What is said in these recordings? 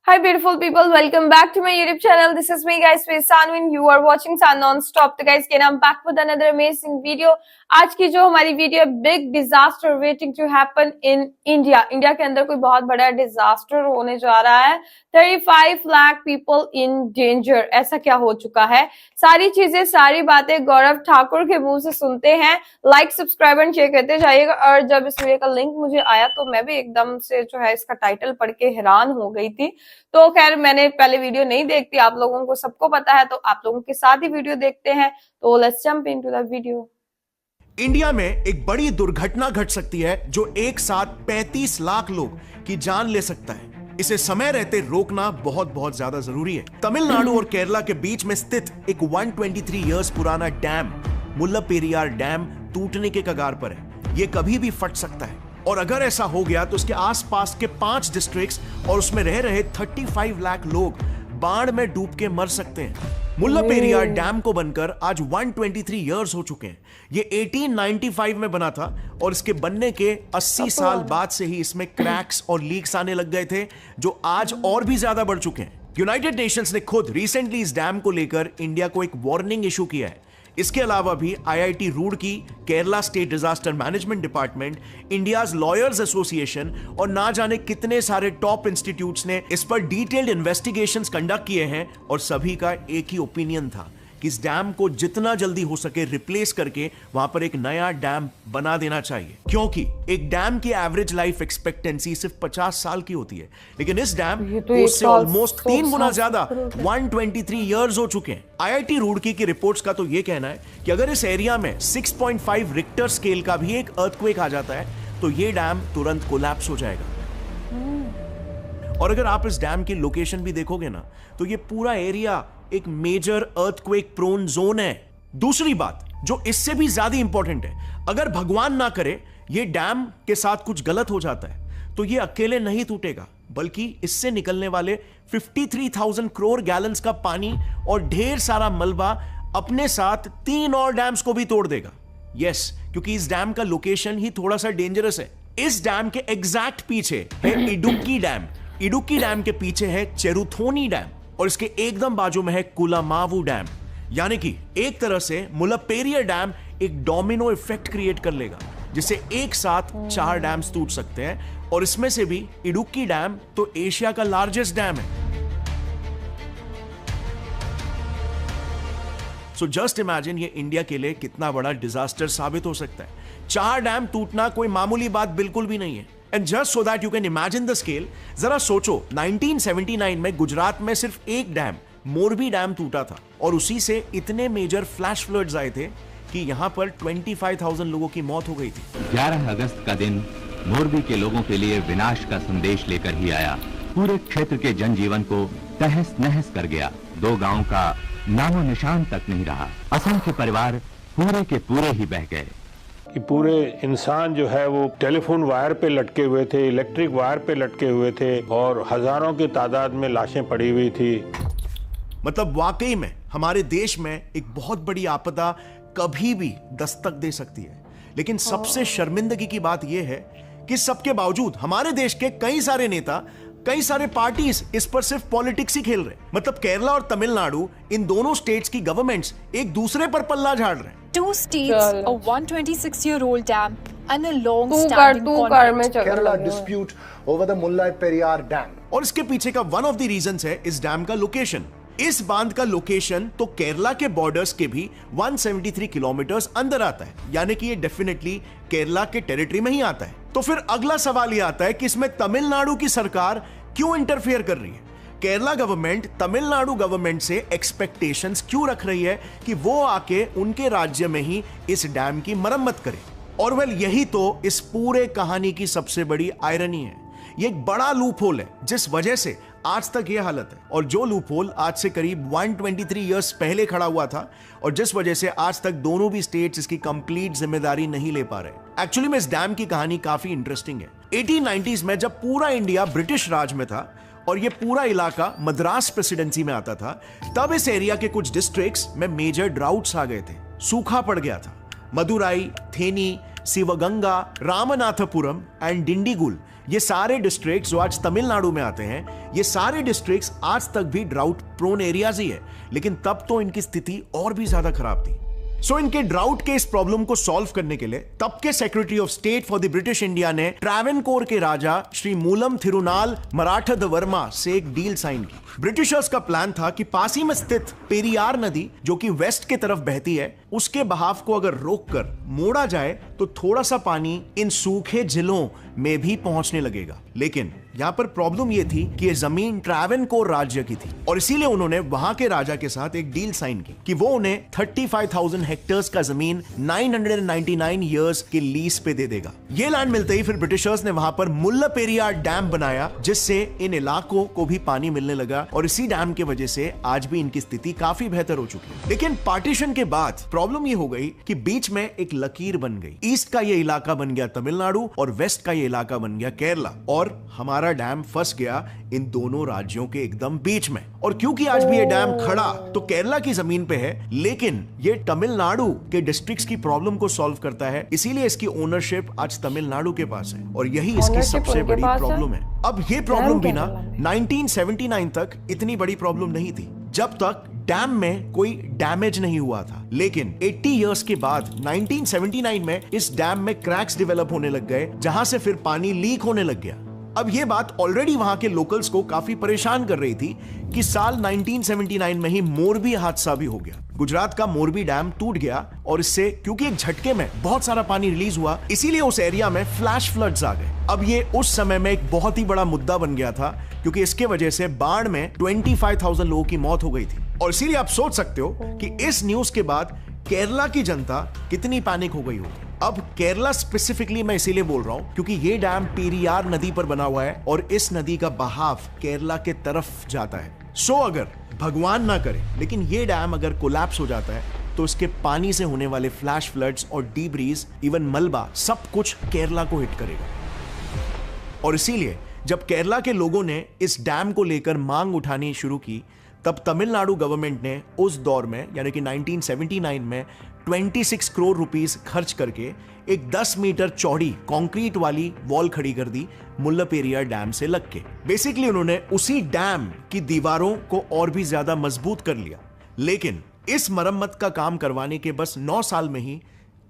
Hi beautiful people, welcome back to my YouTube channel. This is me guys, Sanwin. You are watching Sun Non-Stop. तो guys, again I'm back with another amazing video. आज की जो हमारी video big disaster waiting to happen in India. India के अंदर कोई बहुत बड़ा डिजास्टर होने जा रहा है. 35 लाख पीपल इन डेंजर. ऐसा क्या हो चुका है? सारी चीजें, सारी बातें गौरव ठाकुर के मुंह से सुनते हैं. लाइक, सब्सक्राइब एंड शेयर करते जाइएगा. और जब इस वीडियो का लिंक मुझे आया तो मैं भी एकदम से जो है इसका टाइटल पढ़ के हैरान हो गई थी. तो खैर मैंने पहले वीडियो नहीं देखती, आप लोगों को सबको पता है, तो आप लोगों के साथ ही वीडियो देखते हैं. तो let's jump into the video. India में एक बड़ी दुर्घटना घट सकती है जो एक साथ 35 लाख लोग की जान ले सकता है. इसे समय रहते रोकना बहुत बहुत ज्यादा जरूरी है. तमिलनाडु और केरला के बीच में स्थित एक 123 इयर्स पुराना डैम मुल्लापेरियार डैम टूटने के कगार पर है. यह कभी भी फट सकता है और अगर ऐसा हो गया तो उसके आसपास के 5 डिस्ट्रिक्ट्स और उसमें रह रहे 35 लाख लोग बाढ़ में डूब के मर सकते हैं. मुल्लापेरियार डैम को बनकर आज 123 इयर्स हो चुके हैं. ये 1895 में बना था और इसके बनने के 80 साल बाद से ही इसमें क्रैक्स और लीक्स आने लग गए थे जो आज और भी ज्यादा बढ़ चुके हैं. यूनाइटेड नेशंस ने खुद रिसेंटली इस डैम को लेकर इंडिया को एक वार्निंग इशू किया है. इसके अलावा भी IIT Roorkee, Kerala state disaster management department, India's lawyers association और ना जाने कितने सारे टॉप इंस्टीट्यूट्स ने इस पर डिटेल्ड इन्वेस्टिगेशंस कंडक्ट किए हैं और सभी का एक ही ओपिनियन था कि इस डैम को जितना जल्दी हो सके रिप्लेस करके वहां पर एक नया डैम बना देना चाहिए. क्योंकि एक डैम की एवरेज लाइफ एक्सपेक्टेंसी सिर्फ 50 साल की होती है, लेकिन इस डैम उससे ऑलमोस्ट 3 गुना ज्यादा 123 इयर्स हो चुके हैं. आईआईटी रुड़की की रिपोर्ट्स का तो यह कहना है कि अगर इस एरिया में 6.5 रिक्टर स्केल का भी एक अर्थक्वेक आ जाता है तो यह डैम तुरंत कोलैप्स हो जाएगा. और अगर आप इस डैम की लोकेशन भी देखोगे ना तो ये पूरा एरिया एक मेजर अर्थक्वेक प्रोन जोन है. दूसरी बात जो इससे भी ज्यादा इंपॉर्टेंट है, अगर भगवान ना करे ये डैम के साथ कुछ गलत हो जाता है तो ये अकेले नहीं टूटेगा, बल्कि इससे निकलने वाले 53,000 करोड़ गैलन्स का पानी और ढेर सारा मलबा अपने साथ 3 और डैम्स को भी तोड़ देगा. यस, क्योंकि इस डैम का लोकेशन ही थोड़ा सा डेंजरस है. इस डैम के एग्जैक्ट पीछे है इडुक्की डैम. इडुक्की डैम के पीछे है चेरुथोनी डैम और इसके एकदम बाजू में है कुलामावू डैम. यानी कि एक तरह से मुल्लापेरियार डैम एक डोमिनो इफेक्ट क्रिएट कर लेगा जिससे एक साथ 4 डैम्स टूट सकते हैं और इसमें से भी इडुक्की डैम तो एशिया का लार्जेस्ट डैम है. सो जस्ट इमेजिन ये इंडिया के लिए कितना बड़ा डिजास्टर साबित हो सकता है. 4 डैम टूटना कोई मामूली बात बिल्कुल भी नहीं है. And just so that you can imagine the scale, जरा सोचो 1979 में गुजरात में सिर्फ एक डैम मोरबी डैम टूटा था और उसी से इतने मेजर फ्लैश फ्लड्स आए थे कि यहां पर 25,000 लोगों की मौत हो गई थी. 11 अगस्त का दिन मोरबी के लोगों के लिए विनाश का संदेश लेकर ही आया. पूरे क्षेत्र के जनजीवन को तहस नहस कर गया. 2 गांव का नामो निशान तक नहीं रहा. असंख्य परिवार पूरे के पूरे ही बह गए. कि पूरे इंसान जो है वो टेलीफोन वायर पे लटके हुए थे, इलेक्ट्रिक वायर पे लटके हुए थे और हजारों की तादाद में लाशें पड़ी हुई थी. मतलब वाकई में हमारे देश में एक बहुत बड़ी आपदा कभी भी दस्तक दे सकती है. लेकिन सबसे शर्मिंदगी की बात यह है कि सबके बावजूद हमारे देश के कई सारे नेता, कई सारे पार्टीज इस पर सिर्फ पॉलिटिक्स ही खेल रहे हैं. मतलब केरला और तमिलनाडु, इन दोनों स्टेट्स की गवर्नमेंट्स एक दूसरे पर पल्ला झाड़ रहे हैं. 2 states, a 126-year-old dam, and a long-standing conflict. Kerala dispute over the Mullaperiyar Dam. और इसके पीछे का वन ऑफ द रीजंस है इस डैम का लोकेशन. इस बांध का लोकेशन तो केरला के बॉर्डर्स के भी 173 किलोमीटर्स अंदर आता है, यानी कि ये डेफिनेटली केरला के टेरिटरी में ही आता है. तो फिर अगला सवाल ये आता है कि इसमें तमिलनाडु की सरकार क्यों इंटरफेयर कर रही है. केरला गवर्नमेंट तमिलनाडु गवर्नमेंट से एक्सपेक्टेशंस क्यों रख रही है कि वो आके उनके राज्य में ही इस डैम की मरम्मत करे. और वेल यही तो इस पूरे कहानी की सबसे बड़ी आयरनी है. ये एक बड़ा लूप होल है जिस वजह से आज तक ये हालत है, और जो लूप होल आज से करीब 123 इयर्स पहले खड़ा हुआ था और जिस वजह से आज तक दोनों भी स्टेट्स इसकी कंप्लीट जिम्मेदारी नहीं ले पा रहे. एक्चुअली में इस डैम की कहानी काफी इंटरेस्टिंग है. 1890s में जब पूरा इंडिया ब्रिटिश राज में था और ये पूरा इलाका मद्रास प्रेसिडेंसी में आता था, तब इस एरिया के कुछ डिस्ट्रिक्ट्स में मेजर ड्राउट्स आ गए थे. सूखा पड़ गया था. मदुराई, थेनी, शिवगंगा, रामनाथपुरम एंड डिंडीगुल, ये सारे डिस्ट्रिक्ट्स जो आज तमिलनाडु में आते हैं, ये सारे डिस्ट्रिक्ट्स आज तक भी ड्राउट प्रोन एरियाज ही है, लेकिन तब तो इनकी स्थिति और भी ज्यादा खराब थी। सो इनके ड्राउट के इस प्रॉब्लम को सॉल्व करने के लिए तब के secretary of state for the British India ने ट्रैवेनकोर के राजा श्री मूलम थिरुनाल मराठा से एक डील साइन की। ब्रिटिशर्स का प्लान था कि पास ही में स्थित पेरियार नदी, जो कि वेस्ट के तरफ बहती है, उसके बहाव को अगर रोककर मोड़ा जाए तो थोड़ा सा पानी इन सूखे जिलों में भी पहुंचने लगेगा। लेकिन यहां पर प्रॉब्लम यह थी कि यह जमीन ट्रैवेनकोर राज्य की थी और इसीलिए उन्होंने वहां के राजा के साथ एक डील साइन की कि वो उन्हें 35,000 हेक्टेयर्स का जमीन 999 इयर्स के लीज पे दे देगा। ये लैंड मिलते ही फिर ब्रिटिशर्स ने वहां पर मुल्लापेरियार डैम बनाया, जिससे इन इलाकों को भी पानी मिलने लगा और इसी डैम की वजह से आज भी इनकी स्थिति काफी बेहतर हो चुकी है। लेकिन पार्टीशन के बाद प्रॉब्लम ये हो गई कि बीच में एक लकीर बन गई। ईस्ट का ये इलाका बन गया तमिलनाडु और वेस्ट का ये इलाका बन गया केरला, और हमारा डैम फंस गया इन दोनों राज्यों के एकदम बीच में। और क्योंकि आज भी ये डैम खड़ा तो केरला की जमीन पे है, लेकिन ये तमिलनाडु के डिस्ट्रिक्ट्स की प्रॉब्लम को सॉल्व करता है, इसीलिए इसकी ओनरशिप आज तमिलनाडु के पास है और यही इसकी Ownership सबसे उनके बड़ी पास है? प्रॉब्लम है। अब ये प्रॉब्लम भी ना केरला में। 1979 तक इतनी बड़ी प्रॉब्लम नहीं थी, जब तक डैम में कोई डैमेज नहीं हुआ था। लेकिन 80 इयर्स के बाद 1979 में इस डैम में क्रैक्स डेवलप होने लग गए, जहां से फिर पानी लीक होने लग गया। अब ये बात ऑलरेडी वहां के लोकल्स को काफी परेशान कर रही थी कि साल 1979 में ही मोरबी हादसा भी हो गया। गुजरात का मोरबी डैम टूट गया और इससे क्योंकि एक झटके में बहुत सारा पानी रिलीज हुआ, इसीलिए उस एरिया में फ्लैश फ्लड्स आ गए। अब ये उस समय में एक बहुत ही बड़ा मुद्दा बन गया था, क्योंकि इसके वजह से बाढ़ में 25,000 लोगों की मौत हो गई थी। और इसीलिए आप सोच सकते हो कि इस न्यूज के बाद केरला की जनता कितनी पैनिक हो गई होगी। अब केरला स्पेसिफिकली मैं इसीलिए बोल रहा हूं क्योंकि ये डैम पेरियार नदी पर बना हुआ है और इस नदी का बहाव केरला के तरफ जाता है। सो अगर भगवान ना करे लेकिन ये डैम अगर कोलैप्स हो जाता है तो इसके पानी से होने वाले फ्लैश फ्लड्स और डीप ब्रीज, इवन मलबा, सब कुछ केरला को हिट करेगा। और इसीलिए जब केरला के लोगों ने इस डैम को लेकर मांग उठानी शुरू की, तब तमिलनाडु गवर्नमेंट ने उस दौर में यानी कि 1979 में 26 करोड़ रुपीस खर्च करके एक 10 मीटर चौड़ी कंक्रीट वाली वॉल खड़ी कर दी मुल्लापेरियार डैम से लग के। बेसिकली उन्होंने उसी डैम की दीवारों को और भी ज्यादा मजबूत कर लिया। लेकिन इस मरम्मत का काम करवाने के बस 9 साल में ही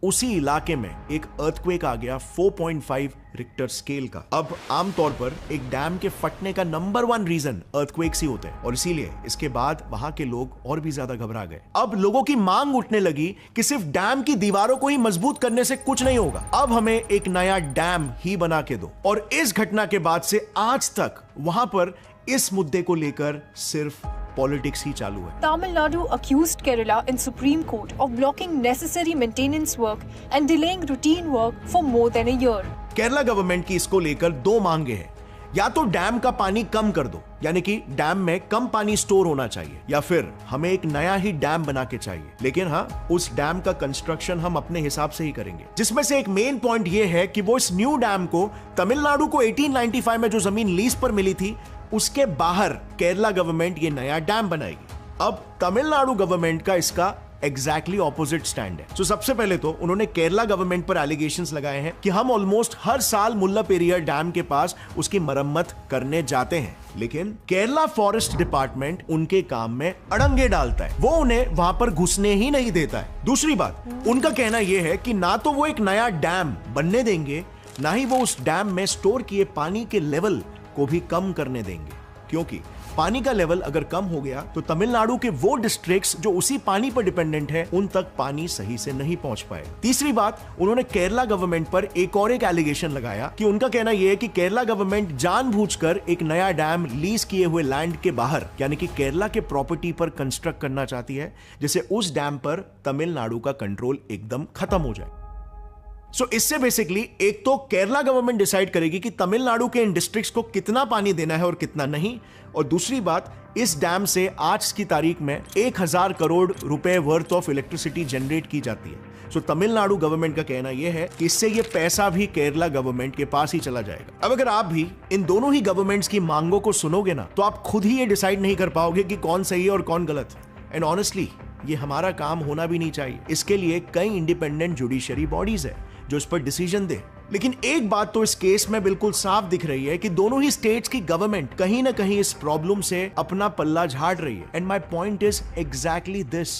उसी इलाके में एक अर्थक्वेक आ गया 4.5 रिक्टर स्केल का। अब आमतौर पर एक डैम के फटने का नंबर 1 रीजन अर्थक्वेक्स ही होते हैं और इसीलिए इसके बाद वहां के लोग और भी ज्यादा घबरा गए। अब लोगों की मांग उठने लगी कि सिर्फ डैम की दीवारों को ही मजबूत करने से कुछ नहीं होगा, अब हमें एक नया डैम ही बना के दो। और इस घटना के बाद से आज तक वहां पर इस मुद्दे को लेकर सिर्फ पॉलिटिक्स ही चालू है। Tamil Nadu accused Kerala in Supreme Court of blocking necessary maintenance work and delaying routine work for more than a year. Kerala government की इसको लेकर 2 मांगे हैं। या तो डैम का पानी कम कर दो, यानी कि डैम में कम पानी स्टोर होना चाहिए, या फिर हमें एक नया ही डैम बना के चाहिए। लेकिन हाँ, उस डैम का कंस्ट्रक्शन हम अपने हिसाब से ही करेंगे। जिसमें से एक मेन पॉइंट ये है कि वो इस न्यू डैम को तमिलनाडु को 1895 में जो जमीन लीज पर मिली थी उसके बाहर केरला गवर्नमेंट ये नया डैम बनाएगी। अब तमिलनाडु गवर्नमेंट का इसका एग्जैक्टली ऑपोजिट स्टैंड है। तो सबसे पहले तो उन्होंने केरला गवर्नमेंट पर एलिगेशंस लगाए हैं कि हम ऑलमोस्ट हर साल मुल्लापेरियार डैम के पास उसकी मरम्मत करने जाते हैं, लेकिन केरला फॉरेस्ट डिपार्टमेंट उनके काम में अड़ंगे डालता है, वो उन्हें वहां पर घुसने ही नहीं देता है। दूसरी बात, उनका कहना यह है कि ना तो वो एक नया डैम बनने देंगे, ना ही वो उस डैम में स्टोर किए पानी के लेवल को भी कम करने देंगे, क्योंकि पानी का लेवल अगर कम हो गया तो तमिलनाडु के वो डिस्ट्रिक्ट्स जो उसी पानी पर डिपेंडेंट है उन तक पानी सही से नहीं पहुंच पाए। तीसरी बात, उन्होंने केरला गवर्नमेंट पर एक और एक एलिगेशन लगाया कि उनका कहना यह है कि केरला गवर्नमेंट जानबूझकर एक नया डैम लीज किए हुए लैंड के बाहर यानी कि केरला के प्रॉपर्टी पर कंस्ट्रक्ट करना चाहती है, जिससे उस डैम पर तमिलनाडु का कंट्रोल एकदम खत्म हो जाए। सो इससे बेसिकली एक तो केरला गवर्नमेंट डिसाइड करेगी कि तमिलनाडु के इन डिस्ट्रिक्ट्स को कितना पानी देना है और कितना नहीं, और दूसरी बात, इस डैम से आज की तारीख में 1000 करोड़ रुपए वर्थ ऑफ इलेक्ट्रिसिटी जनरेट की जाती है। सो तमिलनाडु गवर्नमेंट का कहना यह है कि इससे ये पैसा भी केरला गवर्नमेंट के पास ही चला जाएगा। अब अगर आप भी इन दोनों ही गवर्नमेंट्स की मांगों को सुनोगे ना, तो आप खुद ही ये डिसाइड नहीं कर पाओगे कि कौन सही है और कौन गलत है। एंड ऑनेस्टली ये हमारा काम होना भी नहीं चाहिए। इसके लिए कई इंडिपेंडेंट जुडिशरी बॉडीज है जो इस पर डिसीजन दे। लेकिन एक बात तो इस केस में बिल्कुल साफ दिख रही है कि दोनों ही स्टेट्स की गवर्नमेंट कहीं ना कहीं इस प्रॉब्लम से अपना पल्ला झाड़ रही है। And my point is exactly this,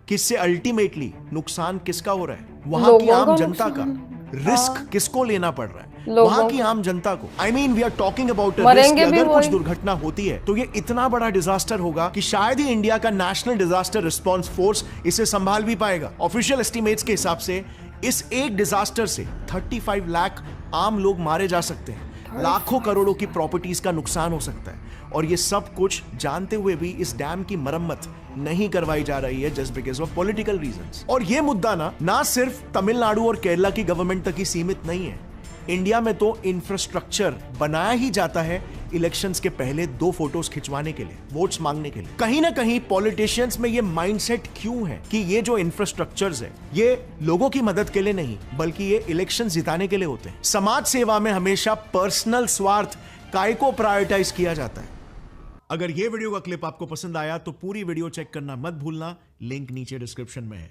किससे अल्टीमेटली नुकसान किसका हो रहा है? वहां की आम जनता का। रिस्क किसको लेना पड़ रहा है? वहां की आम जनता को। I mean we are talking about risk. अगर कुछ दुर्घटना होती है तो ये इतना बड़ा डिजास्टर होगा कि शायद ही इंडिया का नेशनल डिजास्टर रिस्पांस फोर्स इसे संभाल भी पाएगा। ऑफिशियल एस्टिमेट्स के हिसाब से इस एक डिजास्टर से 35 लाख आम लोग मारे जा सकते हैं, लाखों करोड़ों की प्रॉपर्टीज का नुकसान हो सकता है, और ये सब कुछ जानते हुए भी इस डैम की मरम्मत नहीं करवाई जा रही है just because of political reasons. और ये मुद्दा ना सिर्फ तमिलनाडु और केरला की गवर्नमेंट तक ही सीमित नहीं है। इंडिया में तो इंफ्रास्ट्रक्चर बनाया ही जाता है इलेक्शंस के पहले 2 फोटोज खिंचवाने के लिए, वोट्स मांगने के लिए। कहीं ना कहीं पॉलिटिशियंस में ये माइंडसेट क्यों है कि ये जो इंफ्रास्ट्रक्चर्स है ये लोगों की मदद के लिए नहीं बल्कि ये इलेक्शन जिताने के लिए होते हैं। समाज सेवा में हमेशा पर्सनल स्वार्थ काय को प्रायोरिटाइज किया जाता है। अगर ये वीडियो का क्लिप आपको पसंद आया तो पूरी वीडियो चेक करना मत भूलना, लिंक नीचे डिस्क्रिप्शन में है।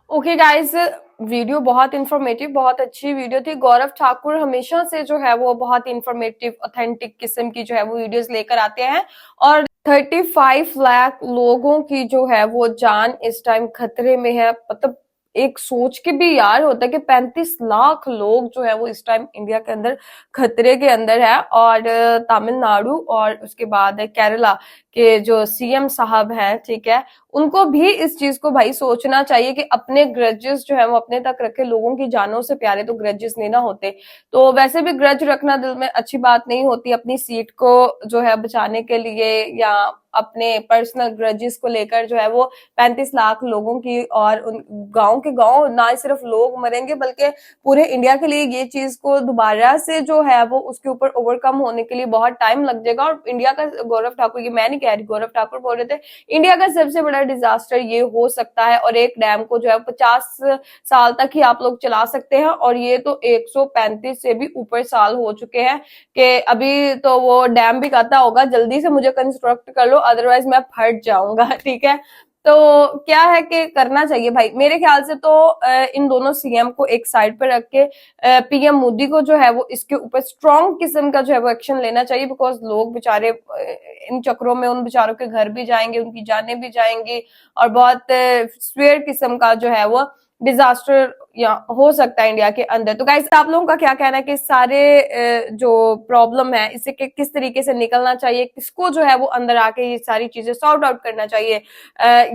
ओके गाइस, वीडियो बहुत इंफॉर्मेटिव, बहुत अच्छी वीडियो थी। गौरव ठाकुर हमेशा से जो है वो बहुत इंफॉर्मेटिव, ऑथेंटिक किस्म की जो है वो वीडियोस लेकर आते हैं, और 35 लाख लोगों की जो है वो जान इस टाइम खतरे में है। मतलब एक सोच के भी यार होता है कि 35 लाख लोग जो है वो इस टाइम इंडिया के अंदर खतरे के अंदर है। और तमिलनाडु और उसके बाद केरला के जो सीएम साहब हैं, ठीक है, उनको भी इस चीज को भाई सोचना चाहिए कि अपने ग्रजेस जो है वो अपने तक रखे। लोगों की जानों से प्यारे तो ग्रजेस नहीं ना होते। तो वैसे भी ग्रज रखना दिल में अच्छी बात नहीं होती, अपनी सीट को जो है बचाने के लिए या अपने पर्सनल ग्रजेस को लेकर जो है वो 35 लाख लोगों की, और उन गांव के गांव ना सिर्फ लोग मरेंगे बल्कि पूरे इंडिया के लिए ये चीज को दोबारा से जो है वो उसके ऊपर ओवरकम होने के लिए बहुत टाइम लग जाएगा। और इंडिया का, गौरव ठाकुर, ये मैं नहीं कह रही, गौरव ठाकुर बोल रहे थे, इंडिया का सबसे बड़ा डिजास्टर ये हो सकता है। और एक डैम को जो है 50 साल तक ही आप लोग चला सकते हैं, और ये तो 135 से भी ऊपर साल हो चुके हैं कि अभी तो वो डैम भी कहता होगा जल्दी से मुझे कंस्ट्रक्ट कर लो अदरवाइज मैं फट जाऊंगा। ठीक है, तो क्या है कि करना चाहिए भाई, मेरे ख्याल से तो इन दोनों सीएम को एक साइड पर रख के पीएम मोदी को जो है वो इसके ऊपर स्ट्रॉन्ग किस्म का जो है वो एक्शन लेना चाहिए। बिकॉज लोग बेचारे इन चक्रों में, उन बेचारों के घर भी जाएंगे, उनकी जानें भी जाएंगी, और बहुत स्वेयर किस्म का जो है वो डिजास्टर हो सकता है इंडिया के अंदर। तो गाइस, आप लोगों का क्या कहना है कि सारे जो प्रॉब्लम है इससे किस तरीके से निकलना चाहिए, किसको जो है वो अंदर आके ये सारी चीजें सॉर्ट आउट करना चाहिए?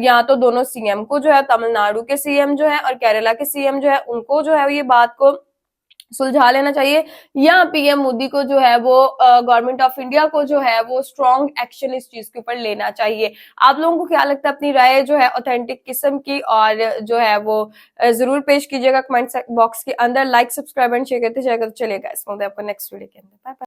या तो दोनों सीएम को जो है, तमिलनाडु के सीएम जो है और केरला के सीएम जो है, उनको जो है ये बात को सुलझा लेना चाहिए, या पीएम मोदी को जो है वो गवर्नमेंट ऑफ इंडिया को जो है वो स्ट्रॉन्ग एक्शन इस चीज के ऊपर लेना चाहिए? आप लोगों को क्या लगता है? अपनी राय जो है ऑथेंटिक किस्म की और जो है वो जरूर पेश कीजिएगा कमेंट बॉक्स के अंदर। लाइक, सब्सक्राइब एंड शेयर करते चलेगा। इसमें आपको नेक्स्ट वीडियो के अंदर। Bye bye.